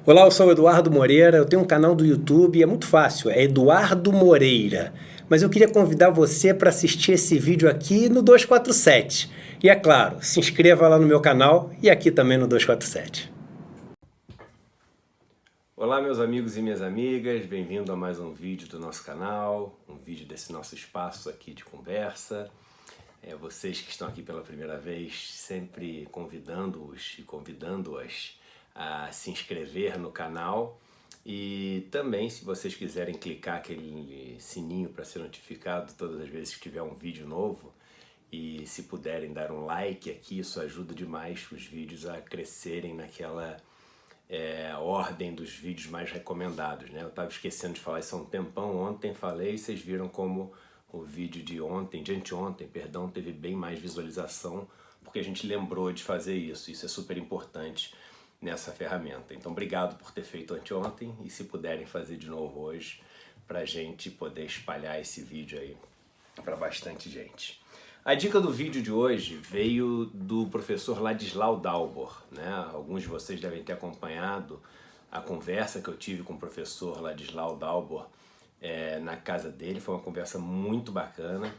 Olá, eu sou o Eduardo Moreira, eu tenho um canal do YouTube, é muito fácil, é Eduardo Moreira. Mas eu queria convidar você para assistir esse vídeo aqui no 247. E é claro, se inscreva lá no meu canal e aqui também no 247. Olá, meus amigos e minhas amigas, bem-vindo a mais um vídeo do nosso canal, um vídeo desse nosso espaço aqui de conversa. Vocês que estão aqui pela primeira vez, sempre convidando-os e convidando-as a se inscrever no canal. E também, se vocês quiserem clicar aquele sininho para ser notificado todas as vezes que tiver um vídeo novo, e se puderem dar um like aqui, isso ajuda demais os vídeos a crescerem naquela ordem dos vídeos mais recomendados, né? Eu estava esquecendo de falar isso há um tempão, ontem falei e vocês viram como o vídeo de anteontem, perdão, teve bem mais visualização, porque a gente lembrou de fazer isso é super importante nessa ferramenta. Então, obrigado por ter feito anteontem e se puderem fazer de novo hoje, para a gente poder espalhar esse vídeo aí para bastante gente. A dica do vídeo de hoje veio do professor Ladislau Dalbor, né? Alguns de vocês devem ter acompanhado a conversa que eu tive com o professor Ladislau Dalbor na casa dele. Foi uma conversa muito bacana.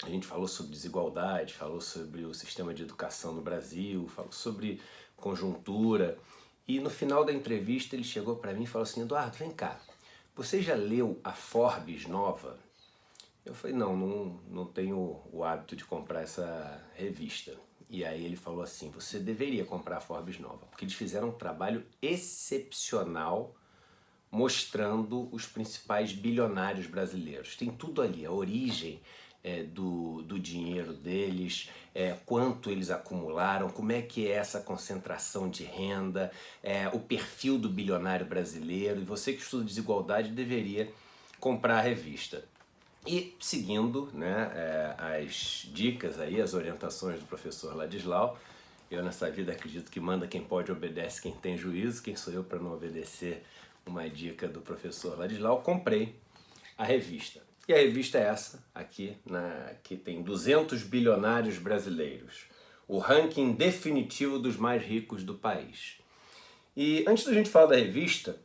A gente falou sobre desigualdade, falou sobre o sistema de educação no Brasil, falou sobre conjuntura. E no final da entrevista ele chegou para mim e falou assim: Eduardo, vem cá, você já leu a Forbes nova? Eu falei, não tenho o hábito de comprar essa revista. E aí ele falou assim, você deveria comprar a Forbes nova, porque eles fizeram um trabalho excepcional mostrando os principais bilionários brasileiros. Tem tudo ali, a origem do dinheiro deles, quanto eles acumularam, como é que é essa concentração de renda, o perfil do bilionário brasileiro. E você que estuda desigualdade deveria comprar a revista. E seguindo, né, as dicas aí, as orientações do professor Ladislau, eu nessa vida acredito que manda quem pode, obedece quem tem juízo. Quem sou eu para não obedecer uma dica do professor Ladislau? Comprei a revista. E a revista é essa aqui, que tem 200 bilionários brasileiros, o ranking definitivo dos mais ricos do país. E antes da gente falar da revista,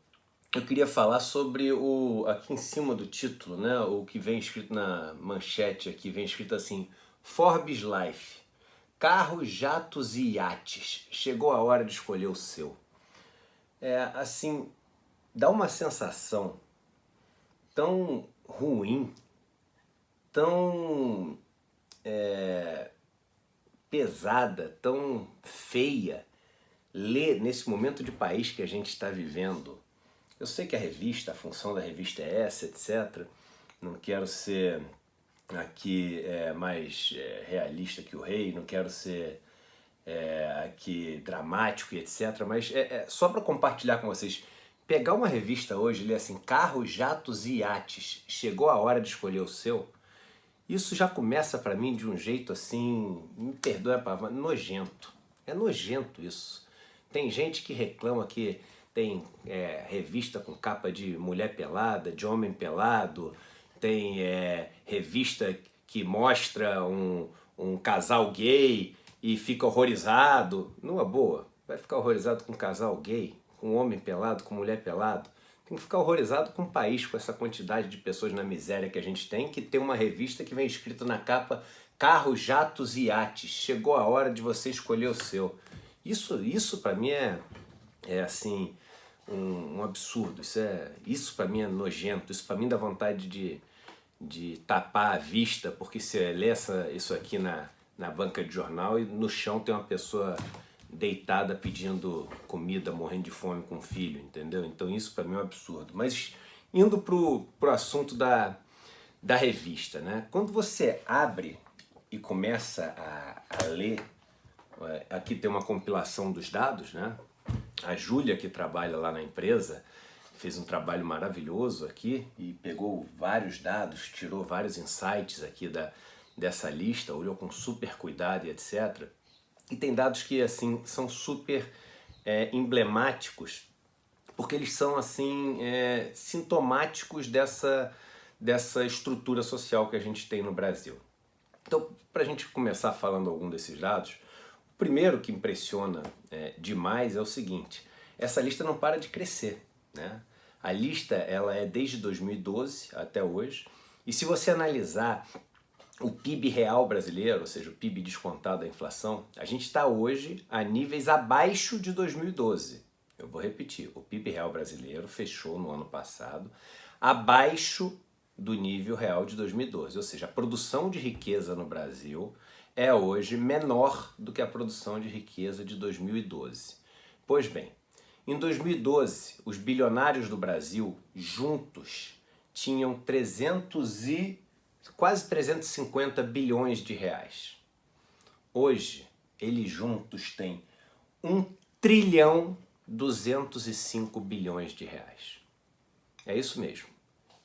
eu queria falar sobre aqui em cima do título, né, o que vem escrito na manchete aqui, vem escrito assim, Forbes Life, carros, jatos e iates, chegou a hora de escolher o seu. Assim, dá uma sensação tão ruim, tão pesada, tão feia, ler nesse momento de país que a gente está vivendo. Eu sei que a revista, a função da revista é essa, etc. Não quero ser aqui mais realista que o rei, não quero ser aqui dramático e etc. Mas só para compartilhar com vocês. Pegar uma revista hoje e ler assim, carros, jatos e iates, chegou a hora de escolher o seu. Isso já começa para mim de um jeito assim, me perdoe a palavra, nojento. É nojento isso. Tem gente que reclama que tem revista com capa de mulher pelada, de homem pelado, tem revista que mostra um casal gay e fica horrorizado. Numa boa, vai ficar horrorizado com um casal gay, com um homem pelado, com mulher pelado? Tem que ficar horrorizado com o país, com essa quantidade de pessoas na miséria que a gente tem, que tem uma revista que vem escrito na capa carros, jatos e iates. Chegou a hora de você escolher o seu. Isso para mim é assim, um absurdo. Isso para mim é nojento. Isso para mim dá vontade de tapar a vista, porque você lê isso aqui na banca de jornal e no chão tem uma pessoa deitada pedindo comida, morrendo de fome com o filho, entendeu? Então isso para mim é um absurdo. Mas indo pro assunto da revista, né? Quando você abre e começa a ler, aqui tem uma compilação dos dados, né? A Júlia, que trabalha lá na empresa, fez um trabalho maravilhoso aqui e pegou vários dados, tirou vários insights aqui dessa lista, olhou com super cuidado e etc. E tem dados que assim são super emblemáticos, porque eles são assim sintomáticos dessa estrutura social que a gente tem no Brasil. Então, para a gente começar falando algum desses dados, o primeiro que impressiona demais é o seguinte, essa lista não para de crescer, né? A lista ela é desde 2012 até hoje, e se você analisar o PIB real brasileiro, ou seja, o PIB descontado da inflação, a gente está hoje a níveis abaixo de 2012. Eu vou repetir, o PIB real brasileiro fechou no ano passado abaixo do nível real de 2012, ou seja, a produção de riqueza no Brasil é hoje menor do que a produção de riqueza de 2012. Pois bem, em 2012, os bilionários do Brasil juntos tinham quase 350 bilhões de reais. Hoje, eles juntos têm 1.205 bilhões de reais. É isso mesmo.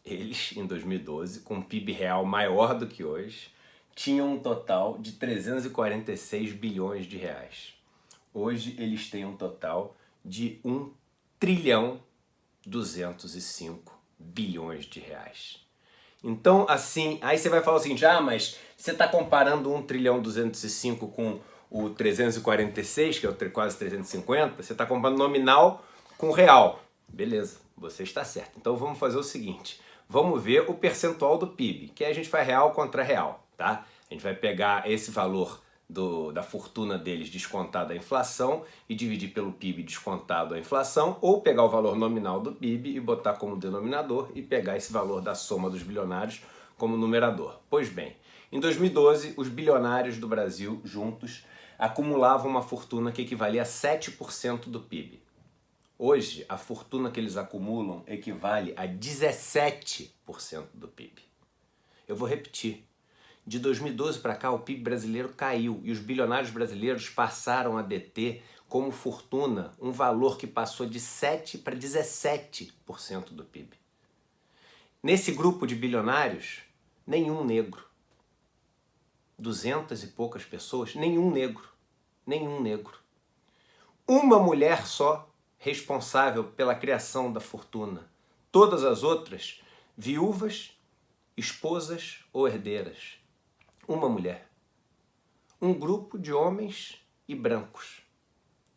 Eles, em 2012, com um PIB real maior do que hoje, tinham um total de 346 bilhões de reais. Hoje, eles têm um total de 1.205 bilhões de reais. Então, assim, aí você vai falar assim, mas você está comparando 1.205 com o 346, que é o quase 350, você está comparando nominal com real. Beleza, você está certo. Então vamos fazer o seguinte, vamos ver o percentual do PIB, que aí a gente faz real contra real, tá? A gente vai pegar esse valor da fortuna deles descontado da inflação e dividir pelo PIB descontado a inflação, ou pegar o valor nominal do PIB e botar como denominador e pegar esse valor da soma dos bilionários como numerador. Pois bem, em 2012, os bilionários do Brasil juntos acumulavam uma fortuna que equivalia a 7% do PIB. Hoje, a fortuna que eles acumulam equivale a 17% do PIB. Eu vou repetir. De 2012 para cá, o PIB brasileiro caiu e os bilionários brasileiros passaram a deter como fortuna um valor que passou de 7% para 17% do PIB. Nesse grupo de bilionários, nenhum negro. 200 e poucas pessoas, nenhum negro. Nenhum negro. Uma mulher só responsável pela criação da fortuna. Todas as outras, viúvas, esposas ou herdeiras. Uma mulher. Um grupo de homens e brancos.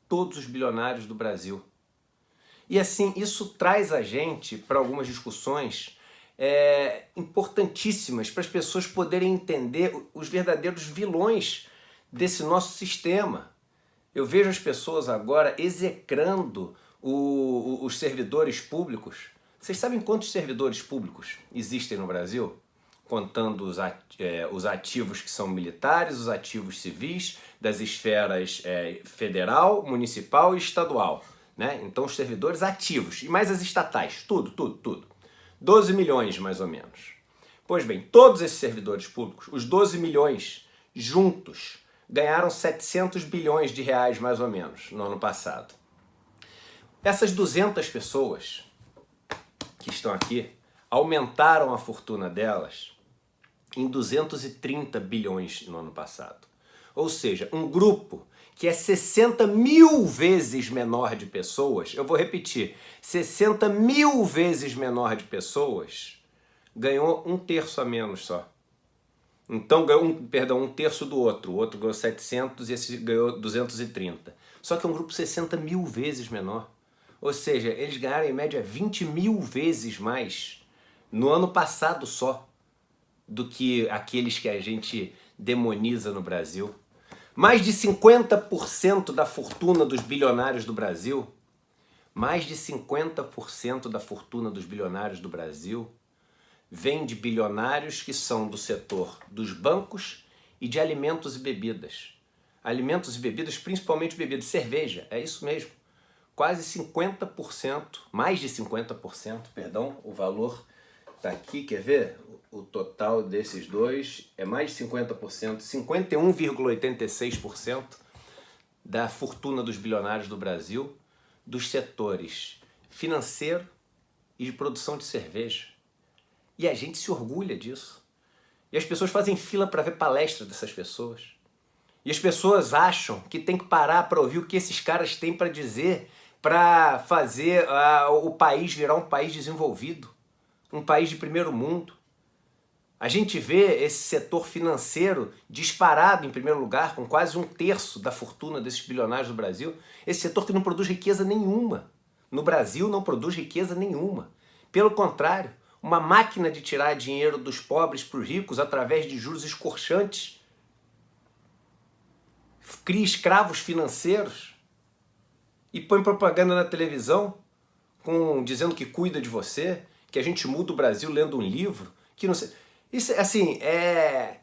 Todos os bilionários do Brasil. E assim, isso traz a gente para algumas discussões importantíssimas para as pessoas poderem entender os verdadeiros vilões desse nosso sistema. Eu vejo as pessoas agora execrando os servidores públicos. Vocês sabem quantos servidores públicos existem no Brasil? Contando os ativos que são militares, os ativos civis, das esferas federal, municipal e estadual, né? Então os servidores ativos, e mais as estatais, tudo. 12 milhões mais ou menos. Pois bem, todos esses servidores públicos, os 12 milhões juntos, ganharam 700 bilhões de reais mais ou menos no ano passado. Essas 200 pessoas que estão aqui aumentaram a fortuna delas em 230 bilhões no ano passado. Ou seja, um grupo que é 60 mil vezes menor de pessoas, eu vou repetir, 60 mil vezes menor de pessoas, ganhou um terço a menos só. Então ganhou um terço do outro, o outro ganhou 700 e esse ganhou 230. Só que é um grupo 60 mil vezes menor. Ou seja, eles ganharam em média 20 mil vezes mais no ano passado só do que aqueles que a gente demoniza no Brasil. Mais de 50% da fortuna dos bilionários do Brasil, mais de 50% da fortuna dos bilionários do Brasil vem de bilionários que são do setor dos bancos e de alimentos e bebidas. Alimentos e bebidas, principalmente bebidas, cerveja, é isso mesmo. Quase 50%, mais de 50%, perdão, o valor está aqui, quer ver? O total desses dois é mais de 50%, 51,86% da fortuna dos bilionários do Brasil, dos setores financeiro e de produção de cerveja. E a gente se orgulha disso. E as pessoas fazem fila para ver palestra dessas pessoas. E as pessoas acham que tem que parar para ouvir o que esses caras têm para dizer para fazer o país virar um país desenvolvido, um país de primeiro mundo. A gente vê esse setor financeiro disparado em primeiro lugar, com quase 1/3 da fortuna desses bilionários do Brasil. Esse setor que não produz riqueza nenhuma. No Brasil não produz riqueza nenhuma. Pelo contrário, uma máquina de tirar dinheiro dos pobres para os ricos através de juros escorchantes. Cria escravos financeiros e põe propaganda na televisão dizendo que cuida de você, que a gente muda o Brasil lendo um livro, que não sei... Isso, assim, é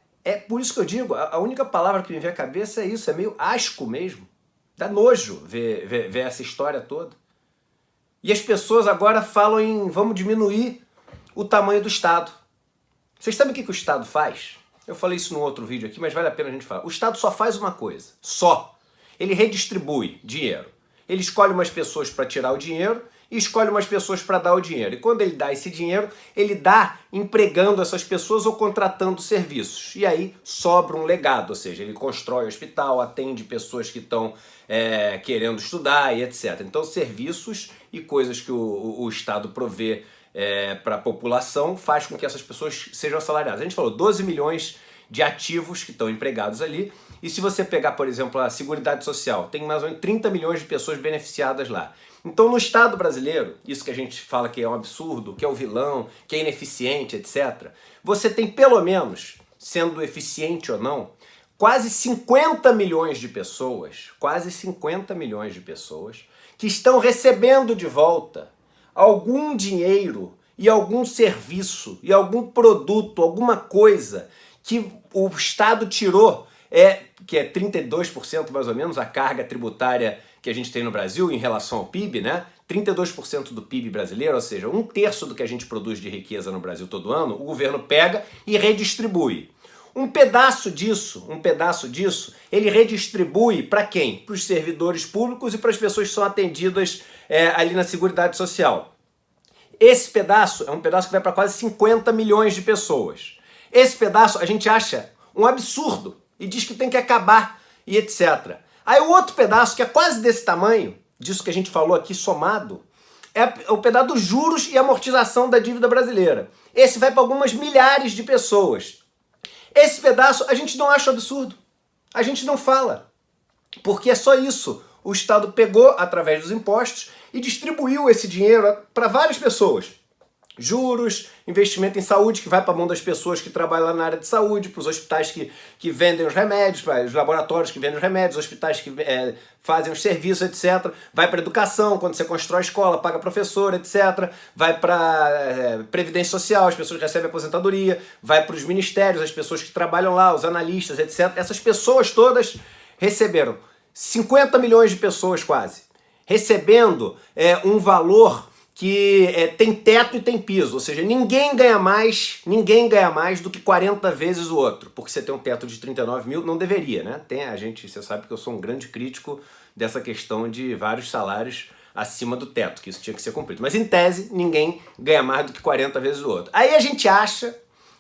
por isso que eu digo, a única palavra que me vem à cabeça é isso, é meio asco mesmo. Dá nojo ver essa história toda. E as pessoas agora falam em vamos diminuir o tamanho do Estado. Vocês sabem o que o Estado faz? Eu falei isso no outro vídeo aqui, mas vale a pena a gente falar. O Estado só faz uma coisa, só. Ele redistribui dinheiro. Ele escolhe umas pessoas para tirar o dinheiro e escolhe umas pessoas para dar o dinheiro. E quando ele dá esse dinheiro, ele dá empregando essas pessoas ou contratando serviços. E aí sobra um legado, ou seja, ele constrói hospital, atende pessoas que estão querendo estudar e etc. Então serviços e coisas que o Estado provê para a população faz com que essas pessoas sejam assalariadas. A gente falou 12 milhões de ativos que estão empregados ali. E se você pegar, por exemplo, a Seguridade Social, tem mais ou menos 30 milhões de pessoas beneficiadas lá. Então, no Estado brasileiro, isso que a gente fala que é um absurdo, que é o vilão, que é ineficiente, etc., você tem pelo menos, sendo eficiente ou não, quase 50 milhões de pessoas, que estão recebendo de volta algum dinheiro e algum serviço e algum produto, alguma coisa que o Estado tirou, que é 32% mais ou menos a carga tributária que a gente tem no Brasil em relação ao PIB, né? 32% do PIB brasileiro, ou seja, 1/3 do que a gente produz de riqueza no Brasil todo ano, o governo pega e redistribui. Um pedaço disso, ele redistribui para quem? Para os servidores públicos e para as pessoas que são atendidas ali na Seguridade Social. Esse pedaço é um pedaço que vai para quase 50 milhões de pessoas. Esse pedaço a gente acha um absurdo e diz que tem que acabar e etc. Aí o outro pedaço, que é quase desse tamanho, disso que a gente falou aqui somado, é o pedaço dos juros e amortização da dívida brasileira. Esse vai para algumas milhares de pessoas. Esse pedaço a gente não acha absurdo. A gente não fala. Porque é só isso. O Estado pegou através dos impostos e distribuiu esse dinheiro para várias pessoas. Juros, investimento em saúde, que vai para a mão das pessoas que trabalham lá na área de saúde, para os hospitais que vendem os remédios, para os laboratórios que vendem os remédios, os hospitais que fazem os serviços, etc. Vai para a educação, quando você constrói escola, paga professor, etc. Vai para previdência social, as pessoas que recebem aposentadoria. Vai para os ministérios, as pessoas que trabalham lá, os analistas, etc. Essas pessoas todas receberam 50 milhões de pessoas quase, recebendo um valor que tem teto e tem piso, ou seja, ninguém ganha mais do que 40 vezes o outro, porque você tem um teto de 39 mil, não deveria, né? Você sabe que eu sou um grande crítico dessa questão de vários salários acima do teto, que isso tinha que ser cumprido. Mas em tese, ninguém ganha mais do que 40 vezes o outro. Aí a gente acha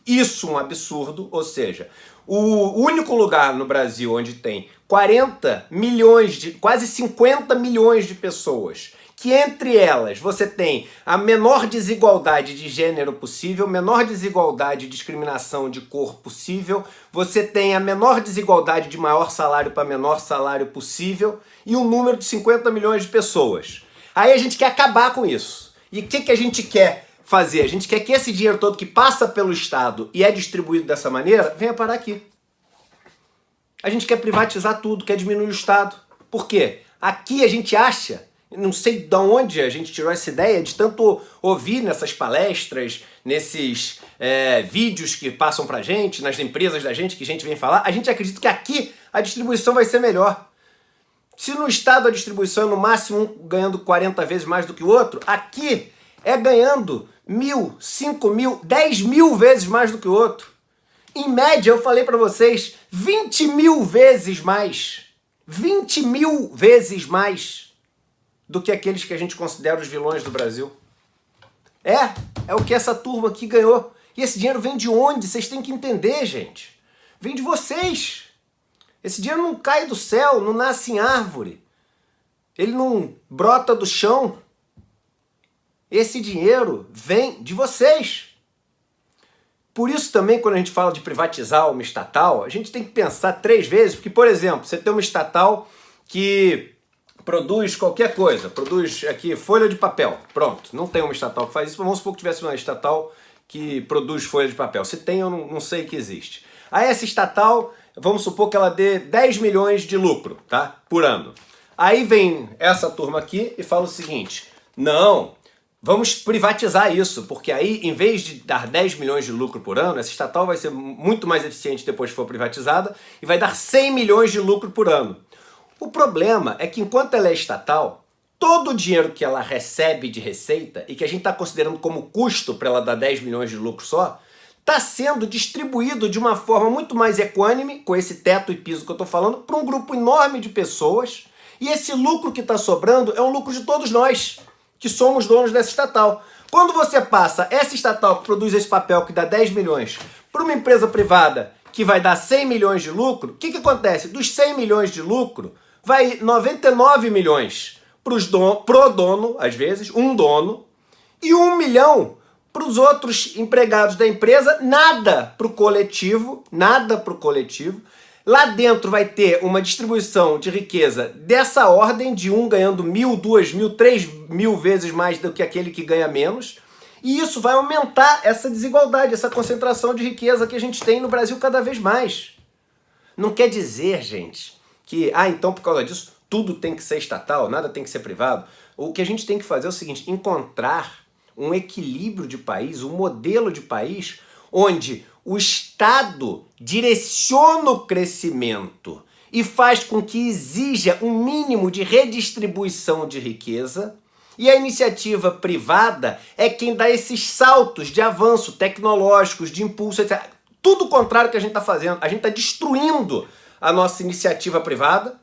isso um absurdo, ou seja, o único lugar no Brasil onde tem 40 milhões, quase 50 milhões de pessoas, que entre elas você tem a menor desigualdade de gênero possível, menor desigualdade de discriminação de cor possível, você tem a menor desigualdade de maior salário para menor salário possível e um número de 50 milhões de pessoas. Aí a gente quer acabar com isso. E o que a gente quer fazer? A gente quer que esse dinheiro todo que passa pelo Estado e é distribuído dessa maneira, venha parar aqui. A gente quer privatizar tudo, quer diminuir o Estado. Por quê? Aqui a gente acha... Não sei de onde a gente tirou essa ideia de tanto ouvir nessas palestras, nesses vídeos que passam pra gente, nas empresas da gente, que a gente vem falar. A gente acredita que aqui a distribuição vai ser melhor. Se no Estado a distribuição é no máximo um ganhando 40 vezes mais do que o outro, aqui é ganhando 1.000, 5.000, 10 mil vezes mais do que o outro. Em média, eu falei pra vocês, 20 mil vezes mais. 20 mil vezes mais do que aqueles que a gente considera os vilões do Brasil. É o que essa turma aqui ganhou. E esse dinheiro vem de onde? Vocês têm que entender, gente. Vem de vocês. Esse dinheiro não cai do céu, não nasce em árvore. Ele não brota do chão. Esse dinheiro vem de vocês. Por isso também, quando a gente fala de privatizar uma estatal, a gente tem que pensar 3 vezes, porque, por exemplo, você tem uma estatal que produz qualquer coisa, produz aqui folha de papel, pronto, não tem uma estatal que faz isso, mas vamos supor que tivesse uma estatal que produz folha de papel. Se tem, eu não sei que existe. Aí essa estatal, vamos supor que ela dê 10 milhões de lucro, tá? Por ano. Aí vem essa turma aqui e fala o seguinte, não, vamos privatizar isso, porque aí, em vez de dar 10 milhões de lucro por ano, essa estatal vai ser muito mais eficiente depois que for privatizada e vai dar 100 milhões de lucro por ano. O problema é que enquanto ela é estatal, todo o dinheiro que ela recebe de receita e que a gente está considerando como custo para ela dar 10 milhões de lucro só, está sendo distribuído de uma forma muito mais equânime, com esse teto e piso que eu estou falando, para um grupo enorme de pessoas, e esse lucro que está sobrando é um lucro de todos nós, que somos donos dessa estatal. Quando você passa essa estatal que produz esse papel que dá 10 milhões para uma empresa privada que vai dar 100 milhões de lucro, o que acontece? Dos 100 milhões de lucro, vai 99 milhões pro dono, às vezes, um dono, e 1 milhão para os outros empregados da empresa, nada para o coletivo, nada para o coletivo. Lá dentro vai ter uma distribuição de riqueza dessa ordem, de um ganhando 1.000, 2.000, 3.000 vezes mais do que aquele que ganha menos, e isso vai aumentar essa desigualdade, essa concentração de riqueza que a gente tem no Brasil cada vez mais. Não quer dizer, gente, que, então por causa disso, tudo tem que ser estatal, nada tem que ser privado. O que a gente tem que fazer é o seguinte, encontrar um equilíbrio de país, um modelo de país onde o Estado direciona o crescimento e faz com que exija um mínimo de redistribuição de riqueza, e a iniciativa privada é quem dá esses saltos de avanço tecnológicos, de impulso, etc. Tudo o contrário que a gente está fazendo. A gente está destruindo a nossa iniciativa privada,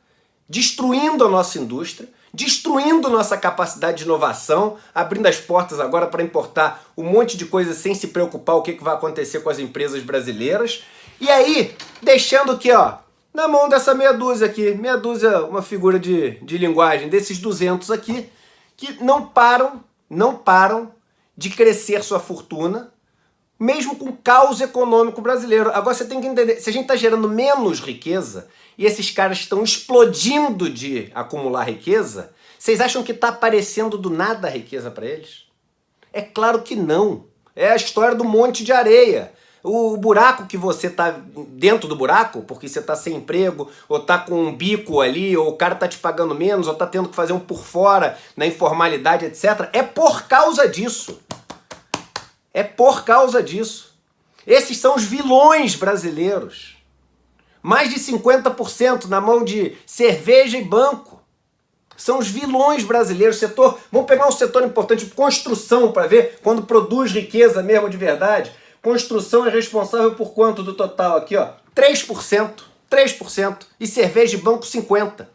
destruindo a nossa indústria, destruindo nossa capacidade de inovação, abrindo as portas agora para importar um monte de coisa sem se preocupar o que vai acontecer com as empresas brasileiras. E aí, deixando aqui, na mão dessa meia dúzia aqui, meia dúzia, uma figura de linguagem, desses 200 aqui, que não param de crescer sua fortuna, mesmo com o caos econômico brasileiro. Agora você tem que entender, se a gente está gerando menos riqueza, e esses caras estão explodindo de acumular riqueza, vocês acham que está aparecendo do nada a riqueza para eles? É claro que não. É a história do monte de areia. O buraco que você está dentro do buraco, porque você está sem emprego, ou está com um bico ali, ou o cara está te pagando menos, ou está tendo que fazer um por fora, na informalidade, etc. É por causa disso. É por causa disso. Esses são os vilões brasileiros. Mais de 50% na mão de cerveja e banco. São os vilões brasileiros. Vamos pegar um setor importante, construção, para ver quando produz riqueza mesmo de verdade. Construção é responsável por quanto do total aqui? 3%. 3%. E cerveja e banco, 50%.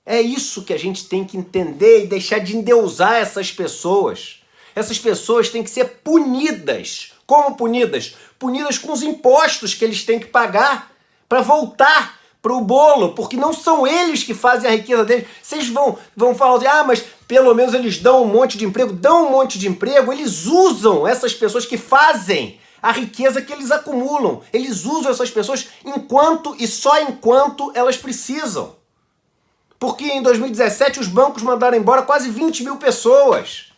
É isso que a gente tem que entender e deixar de endeusar essas pessoas. Essas pessoas têm que ser punidas. Como punidas? Punidas com os impostos que eles têm que pagar para voltar para o bolo, porque não são eles que fazem a riqueza deles. Vocês vão falar assim, mas pelo menos eles dão um monte de emprego. Dão um monte de emprego, eles usam essas pessoas que fazem a riqueza que eles acumulam. Eles usam essas pessoas enquanto e só enquanto elas precisam. Porque em 2017 os bancos mandaram embora quase 20 mil pessoas.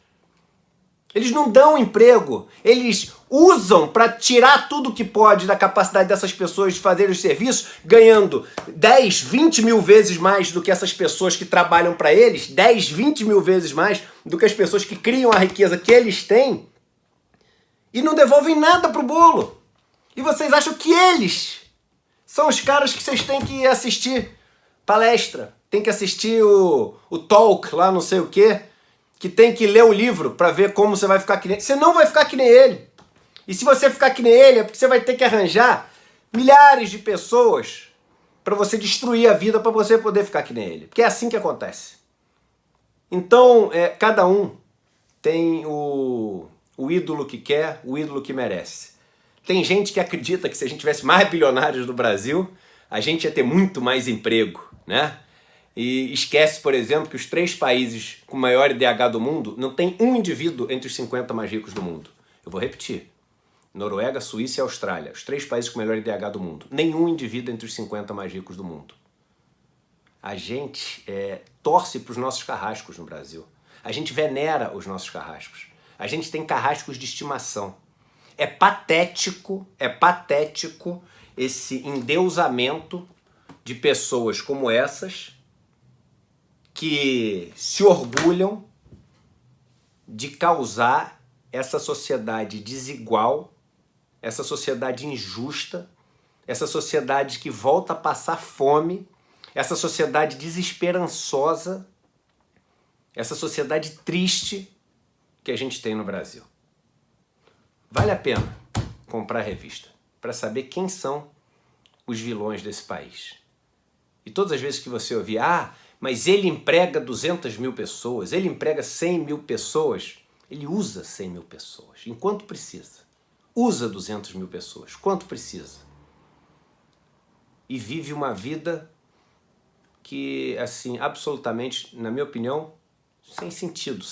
Eles não dão emprego, eles usam para tirar tudo que pode da capacidade dessas pessoas de fazerem os serviços, ganhando 10, 20 mil vezes mais do que essas pessoas que trabalham para eles, 10, 20 mil vezes mais do que as pessoas que criam a riqueza que eles têm, e não devolvem nada pro bolo. E vocês acham que eles são os caras que vocês têm que assistir palestra, tem que assistir o talk lá, não sei o quê, que tem que ler o livro para ver como você vai ficar que nem ele. Você não vai ficar que nem ele. E se você ficar que nem ele, é porque você vai ter que arranjar milhares de pessoas para você destruir a vida para você poder ficar que nem ele. Porque é assim que acontece. Então, cada um tem o ídolo que quer, o ídolo que merece. Tem gente que acredita que se a gente tivesse mais bilionários no Brasil, a gente ia ter muito mais emprego, né? E esquece, por exemplo, que os 3 países com maior IDH do mundo não tem um indivíduo entre os 50 mais ricos do mundo. Eu vou repetir. Noruega, Suíça e Austrália, os 3 países com o melhor IDH do mundo. Nenhum indivíduo entre os 50 mais ricos do mundo. A gente torce para os nossos carrascos no Brasil. A gente venera os nossos carrascos. A gente tem carrascos de estimação. É patético esse endeusamento de pessoas como essas que se orgulham de causar essa sociedade desigual, essa sociedade injusta, essa sociedade que volta a passar fome, essa sociedade desesperançosa, essa sociedade triste que a gente tem no Brasil. Vale a pena comprar a revista para saber quem são os vilões desse país. E todas as vezes que você ouvir, mas ele emprega 200 mil pessoas, ele emprega 100 mil pessoas, ele usa 100 mil pessoas, enquanto precisa. Usa 200 mil pessoas, quanto precisa. E vive uma vida que, assim, absolutamente, na minha opinião, sem sentido,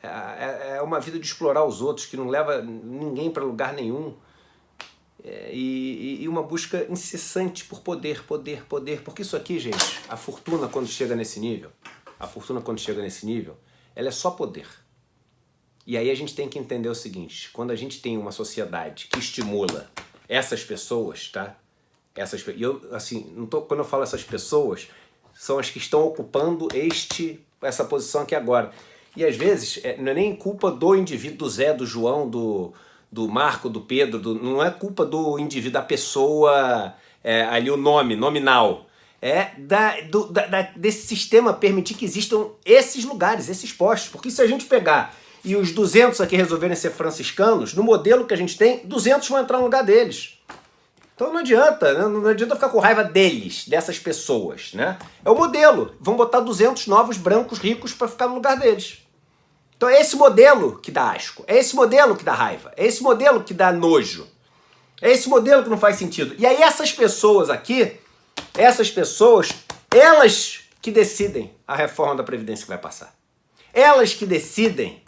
é uma vida de explorar os outros, que não leva ninguém para lugar nenhum. E uma busca incessante por poder, porque isso aqui, gente, a fortuna quando chega nesse nível, ela é só poder. E aí a gente tem que entender o seguinte, quando a gente tem uma sociedade que estimula essas pessoas, tá? E eu, assim, quando eu falo essas pessoas, são as que estão ocupando essa posição aqui agora. E às vezes, não é nem culpa do indivíduo, do Zé, do João, do Marco, do Pedro, não é culpa do indivíduo, da pessoa, ali o nome, nominal. Desse sistema permitir que existam esses lugares, esses postos. Porque se a gente pegar e os 200 aqui resolverem ser franciscanos, no modelo que a gente tem, 200 vão entrar no lugar deles. Então não adianta, né? Não adianta ficar com raiva deles, dessas pessoas, né? É o modelo. Vão botar 200 novos brancos ricos para ficar no lugar deles. Então é esse modelo que dá asco, é esse modelo que dá raiva, é esse modelo que dá nojo, é esse modelo que não faz sentido. E aí essas pessoas aqui, elas que decidem a reforma da Previdência que vai passar. Elas que decidem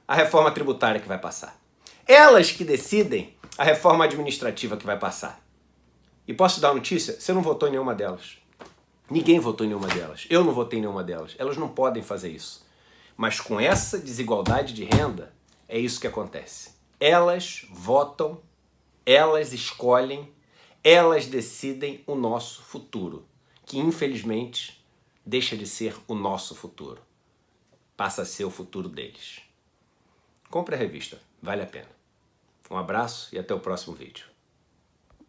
a reforma tributária que vai passar. Elas que decidem a reforma administrativa que vai passar. E posso dar uma notícia? Você não votou em nenhuma delas. Ninguém votou em nenhuma delas. Eu não votei em nenhuma delas. Elas não podem fazer isso. Mas com essa desigualdade de renda, é isso que acontece. Elas votam, elas escolhem, elas decidem o nosso futuro, que infelizmente deixa de ser o nosso futuro. Passa a ser o futuro deles. Compre a revista, vale a pena. Um abraço e até o próximo vídeo.